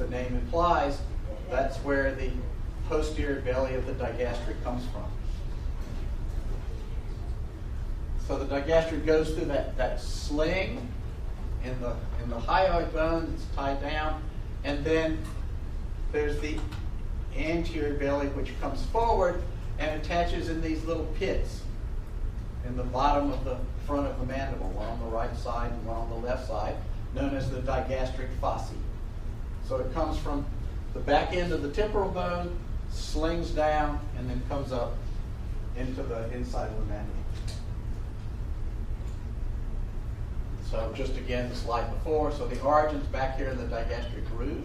the name implies, that's where the posterior belly of the digastric comes from. So the digastric goes through that sling in the hyoid bone that's tied down, and then there's the anterior belly which comes forward and attaches in these little pits in the bottom of the front of the mandible, one on the right side and one on the left side, known as the digastric fossae. So it comes from the back end of the temporal bone, slings down, and then comes up into the inside of the mandible. So just again, the slide before. So the origin's back here in the digastric groove,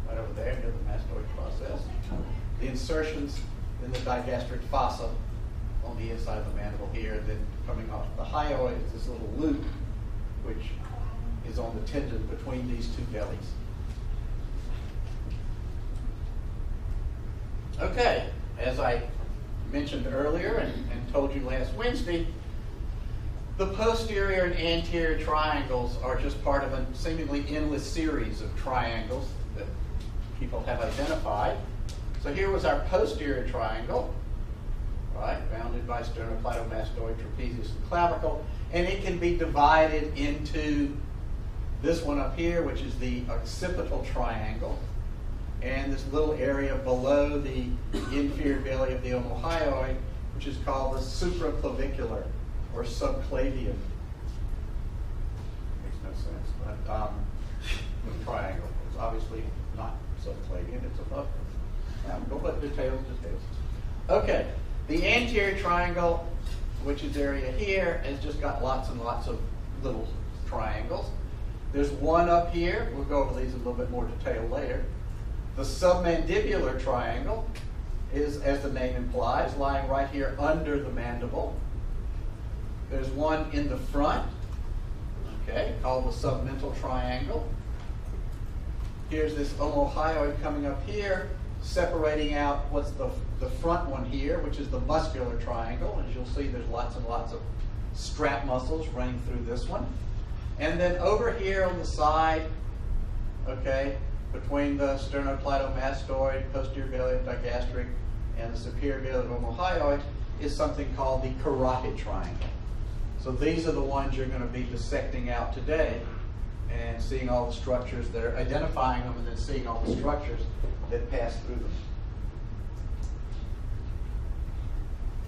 right over there near the mastoid process. The insertions in the digastric fossa on the inside of the mandible here, and then coming off the hyoid is this little loop, which is on the tendon between these two bellies. Okay, as I mentioned earlier and told you last Wednesday, the posterior and anterior triangles are just part of a seemingly endless series of triangles that people have identified. So here was our posterior triangle, right, bounded by sternocleidomastoid, trapezius, and clavicle, and it can be divided into this one up here, which is the occipital triangle, and this little area below the inferior belly of the omohyoid, which is called the supraclavicular or subclavian. Makes no sense, but the triangle is obviously not subclavian, it's above clavicle, but details. Okay, the anterior triangle, which is area here, has just got lots and lots of little triangles. There's one up here. We'll go over these in a little bit more detail later. The submandibular triangle is, as the name implies, lying right here under the mandible. There's one in the front, okay, called the submental triangle. Here's this omohyoid coming up here, separating out what's the front one here, which is the muscular triangle. As you'll see, there's lots and lots of strap muscles running through this one. And then over here on the side, okay, between the sternocleidomastoid, posterior belly of digastric, and the superior belly of omohyoid is something called the carotid triangle. So these are the ones you're going to be dissecting out today and seeing all the structures that are identifying them, and then seeing all the structures that pass through them.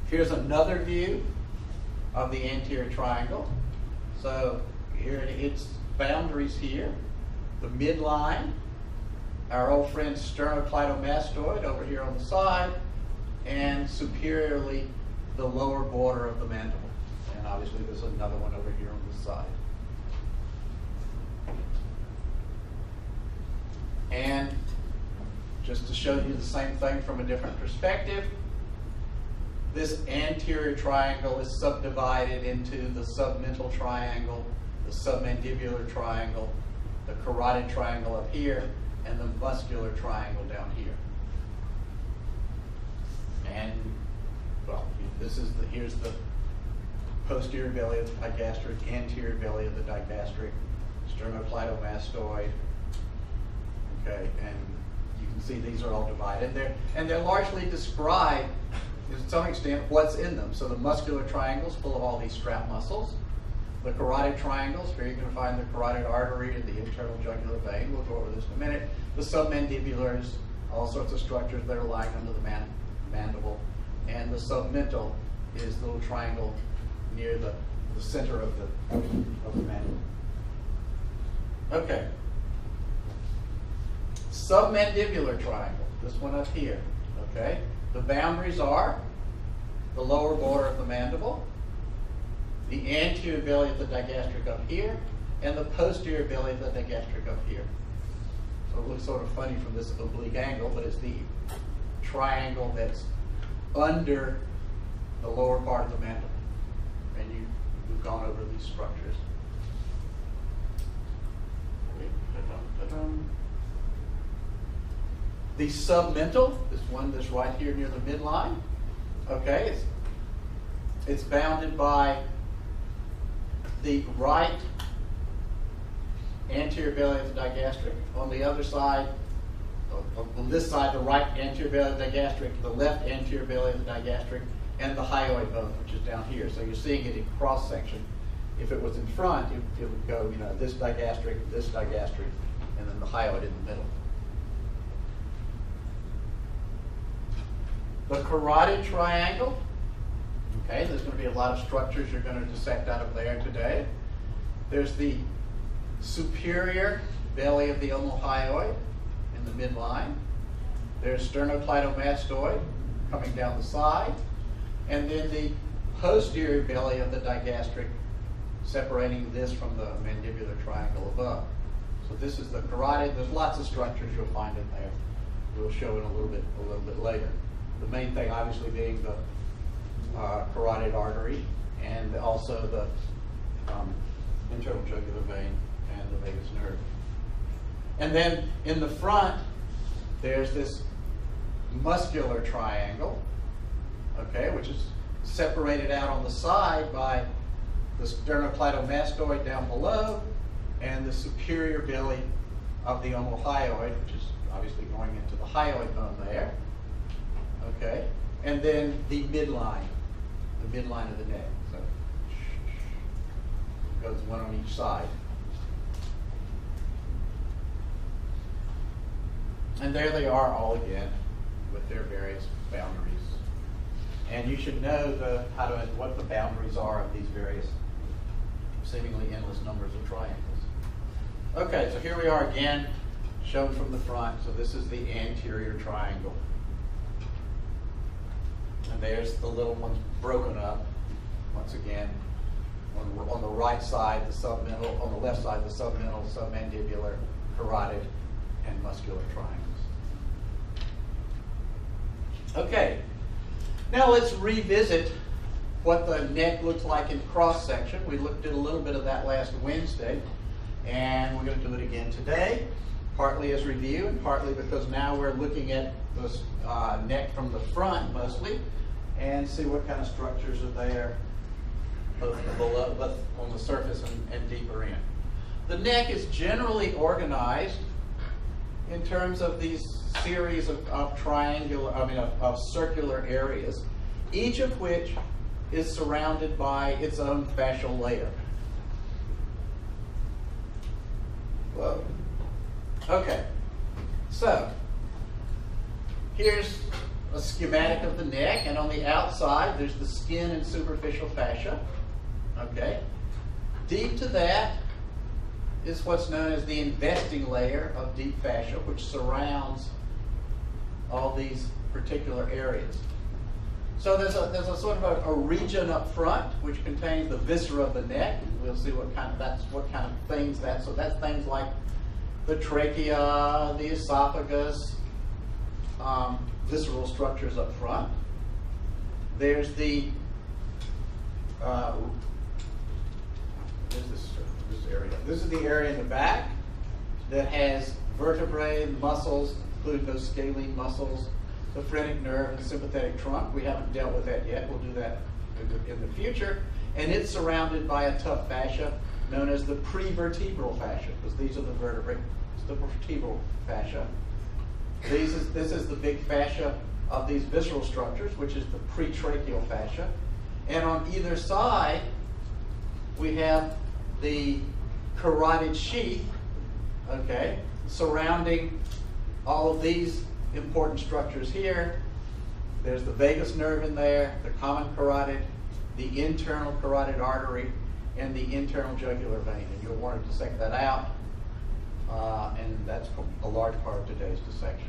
Here's another view of the anterior triangle. So here its boundaries here, the midline, our old friend sternocleidomastoid over here on the side, and superiorly the lower border of the mandible. And obviously there's another one over here on the side. And just to show you the same thing from a different perspective, this anterior triangle is subdivided into the submental triangle, the submandibular triangle, the carotid triangle up here, and the muscular triangle down here. And, well, here's the posterior belly of the digastric, anterior belly of the digastric, sternocleidomastoid. Okay, and you can see these are all divided there, and they're largely described to some extent what's in them. So the muscular triangle's full of all these strap muscles. The carotid triangles, here you're going to find the carotid artery and the internal jugular vein. We'll go over this in a minute. The submandibulars, all sorts of structures that are lying under the mandible. And the submental is the little triangle near the center of the mandible. Okay. Submandibular triangle, this one up here. Okay. The boundaries are the lower border of the mandible, the anterior belly of the digastric up here, and the posterior belly of the digastric up here. So it looks sort of funny from this oblique angle, but it's the triangle that's under the lower part of the mandible. And we've gone over these structures. The submental, this one that's right here near the midline, okay, it's bounded by the right anterior belly of the digastric. On the other side, on this side, the right anterior belly of the digastric, the left anterior belly of the digastric, and the hyoid bone, which is down here. So you're seeing it in cross section. If it was in front, it would go, you know, this digastric, and then the hyoid in the middle. The carotid triangle. Okay, there's going to be a lot of structures you're going to dissect out of there today. There's the superior belly of the omohyoid in the midline. There's sternocleidomastoid coming down the side. And then the posterior belly of the digastric, separating this from the mandibular triangle above. So this is the carotid. There's lots of structures you'll find in there. We'll show it a little bit later. The main thing, obviously, being the carotid artery, and also the internal jugular vein and the vagus nerve. And then in the front, there's this muscular triangle, okay, which is separated out on the side by the sternocleidomastoid down below and the superior belly of the omohyoid, which is obviously going into the hyoid bone there, okay, and then the midline of the neck. So it goes one on each side. And there they are all again with their various boundaries. And you should know what the boundaries are of these various seemingly endless numbers of triangles. Okay, so here we are again, shown from the front. So this is the anterior triangle. And there's the little ones broken up, once again. On the right side, the submental, on the left side, the submental, submandibular, carotid, and muscular triangles. Okay, now let's revisit what the neck looks like in cross-section. We looked at a little bit of that last Wednesday, and we're going to do it again today, partly as review and partly because now we're looking at the neck from the front mostly, and see what kind of structures are there both below, both on the surface and deeper in. The neck is generally organized in terms of these series of circular areas, each of which is surrounded by its own fascial layer. Whoa. Okay, so here's a schematic of the neck, and on the outside there's the skin and superficial fascia. Okay, deep to that is what's known as the investing layer of deep fascia, which surrounds all these particular areas. So there's a sort of a region up front which contains the viscera of the neck. We'll see what kind of things that. So that's things like the trachea, the esophagus, visceral structures up front. There's the this area. This is the area in the back that has vertebrae, muscles, including those scalene muscles, the phrenic nerve, and sympathetic trunk. We haven't dealt with that yet. We'll do that in the future. And it's surrounded by a tough fascia known as the prevertebral fascia, because these are the vertebrae. It's the vertebral fascia. This is the big fascia of these visceral structures, which is the pretracheal fascia. And on either side, we have the carotid sheath, okay, surrounding all of these important structures here. There's the vagus nerve in there, the common carotid, the internal carotid artery, and the internal jugular vein. And you'll want to dissect that out, and that's a large part of today's dissection.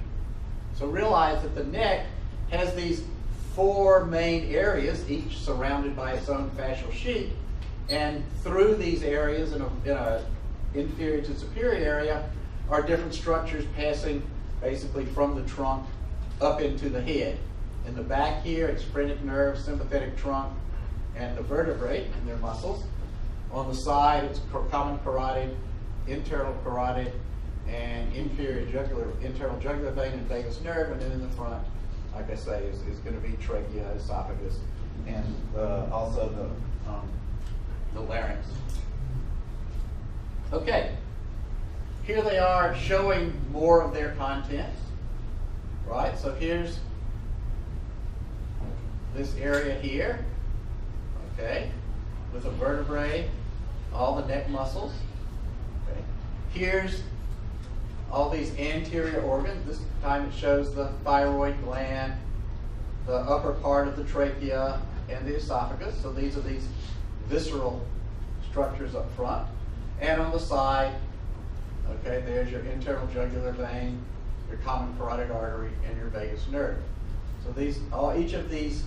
So realize that the neck has these four main areas, each surrounded by its own fascial sheath, and through these areas in a inferior to superior area are different structures passing basically from the trunk up into the head. In the back here, it's phrenic nerve, sympathetic trunk, and the vertebrae and their muscles. On the side, it's common carotid, internal carotid, and internal jugular vein and vagus nerve. And then in the front, like I say, is going to be trachea, esophagus, and also the larynx. Okay, here they are showing more of their contents, right? So here's this area here, okay, with the vertebrae, all the neck muscles. Okay. Here's all these anterior organs. This time it shows the thyroid gland, the upper part of the trachea, and the esophagus. So these are these visceral structures up front. And on the side, okay, there's your internal jugular vein, your common carotid artery, and your vagus nerve. So these, each of these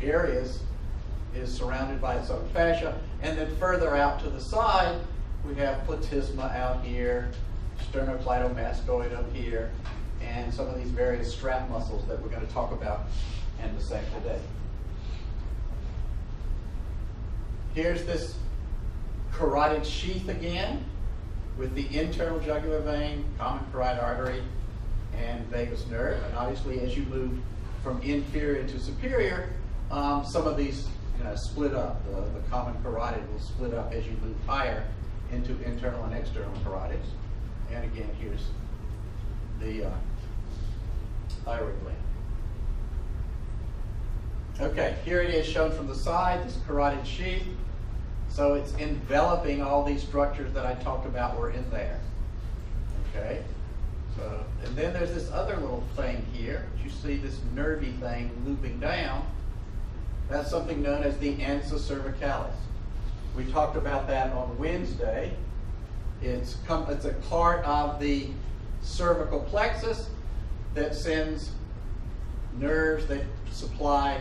areas is surrounded by its own fascia. And then further out to the side, we have platysma out here, sternocleidomastoid up here, and some of these various strap muscles that we're going to talk about and dissect today. Here's this carotid sheath again, with the internal jugular vein, common carotid artery, and vagus nerve. And obviously, as you move from inferior to superior, some of these split up. The common carotid will split up as you move higher into internal and external carotids. And again, here's the thyroid gland. Okay, here it is shown from the side, this carotid sheath. So it's enveloping all these structures that I talked about were in there. Okay, so, and then there's this other little thing here. You see this nervy thing looping down. That's something known as the ansa cervicalis. We talked about that on Wednesday. It's a part of the cervical plexus that sends nerves that supply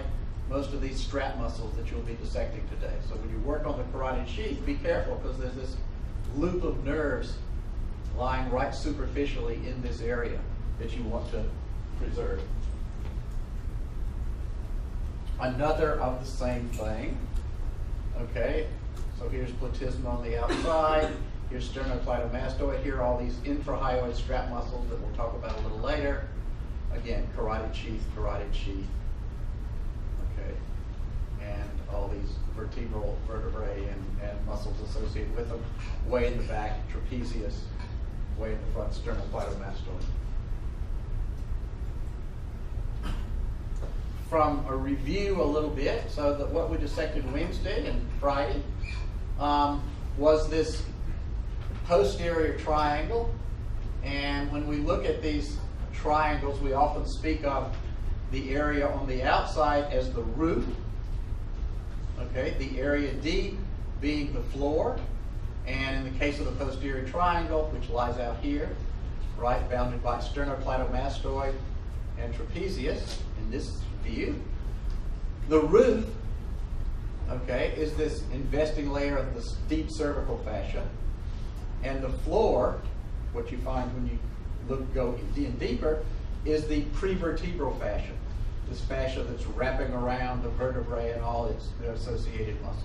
most of these strap muscles that you'll be dissecting today. So when you work on the carotid sheath, be careful, because there's this loop of nerves lying right superficially in this area that you want to preserve. Another of the same thing. Okay, so here's platysma on the outside. Here's sternocleidomastoid. Here are all these infrahyoid strap muscles that we'll talk about a little later. Again, carotid sheath, okay, and all these vertebral vertebrae and muscles associated with them. Way in the back, trapezius. Way in the front, sternocleidomastoid. From a review a little bit, so that what we dissected Wednesday and Friday was this posterior triangle. And when we look at these triangles, we often speak of the area on the outside as the roof. Okay, the area deep being the floor. And in the case of the posterior triangle, which lies out here, right, bounded by sternocleidomastoid and trapezius in this view, the roof, okay, is this investing layer of this deep cervical fascia. And the floor, what you find when you go in deeper, is the prevertebral fascia, this fascia that's wrapping around the vertebrae and all its associated muscles.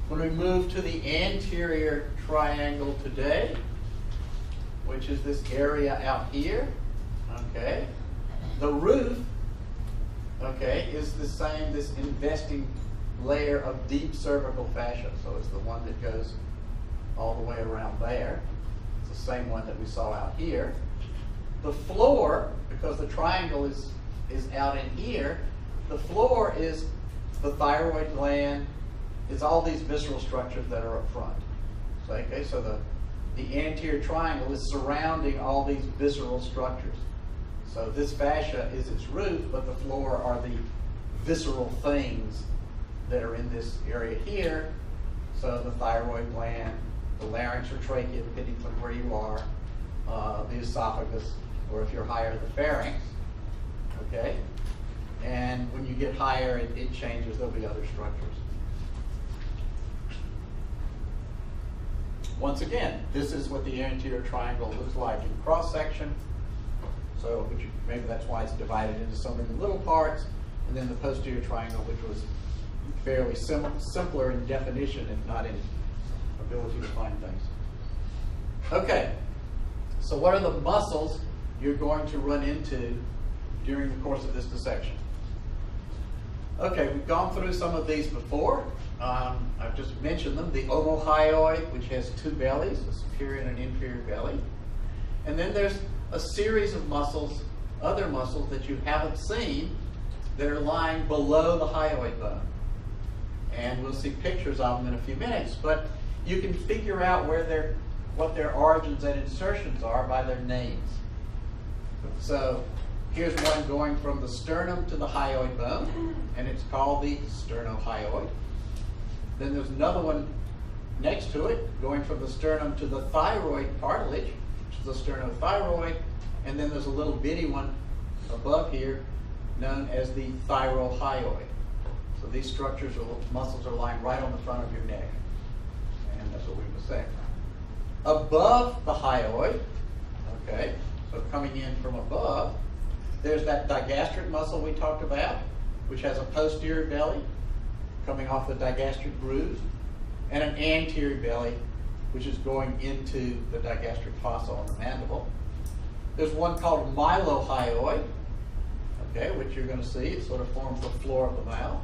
When we move to the anterior triangle today, which is this area out here, okay, the roof, okay, is the same, this investing layer of deep cervical fascia. So it's the one that goes all the way around there. It's the same one that we saw out here. The floor, because the triangle is out in here, the floor is the thyroid gland, is all these visceral structures that are up front. So, okay, so the anterior triangle is surrounding all these visceral structures. So this fascia is its roof, but the floor are the visceral things that are in this area here. So the thyroid gland, the larynx or trachea, depending on where you are, the esophagus, or if you're higher, the pharynx. Okay? And when you get higher, it changes. There'll be other structures. Once again, this is what the anterior triangle looks like in cross-section. So maybe that's why it's divided into so many little parts. And then the posterior triangle, which was fairly simpler in definition, if not in ability to find things. Okay, so what are the muscles you're going to run into during the course of this dissection? Okay, we've gone through some of these before. I've just mentioned them. The omohyoid, which has two bellies, a superior and an inferior belly. And then there's a series of muscles, other muscles that you haven't seen that are lying below the hyoid bone. And we'll see pictures of them in a few minutes, but you can figure out what their origins and insertions are by their names. So here's one going from the sternum to the hyoid bone, and it's called the sternohyoid. Then there's another one next to it, going from the sternum to the thyroid cartilage, which is the sternothyroid, and then there's a little bitty one above here known as the thyrohyoid. So these structures or muscles are lying right on the front of your neck, and that's what we were saying. Above the hyoid, okay, so coming in from above, there's that digastric muscle we talked about, which has a posterior belly coming off the digastric grooves, and an anterior belly, which is going into the digastric fossa on the mandible. There's one called mylohyoid, okay, which you're going to see. It sort of forms the floor of the mouth.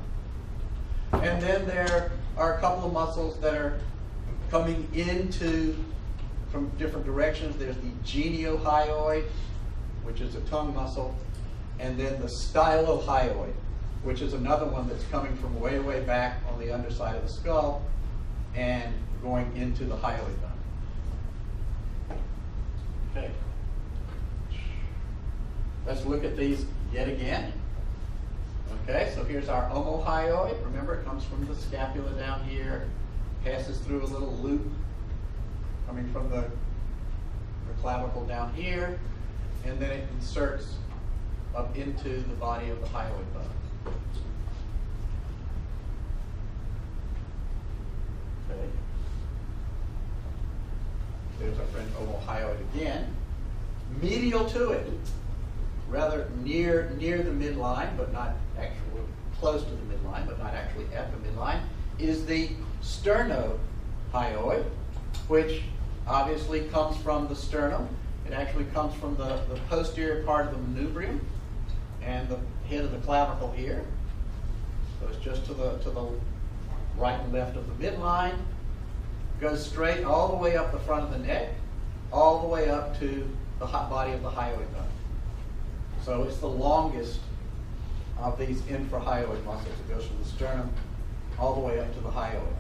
And then there are a couple of muscles that are coming into from different directions. There's the geniohyoid, which is a tongue muscle, and then the stylohyoid, which is another one that's coming from way, way back on the underside of the skull and going into the hyoid bone. Okay. Let's look at these yet again. Okay, so here's our omohyoid. Remember, it comes from the scapula down here, passes through a little loop coming from the clavicle down here, and then it inserts up into the body of the hyoid bone. Okay. There's our friend omohyoid again. Medial to it, rather near the midline, but not actually close to the midline, but not actually at the midline, is the sternohyoid, which obviously comes from the sternum. It actually comes from the posterior part of the manubrium and the head of the clavicle here. So it's just to the right and left of the midline. Goes straight all the way up the front of the neck, all the way up to the body of the hyoid bone. So it's the longest of these infrahyoid muscles. It goes from the sternum all the way up to the hyoid.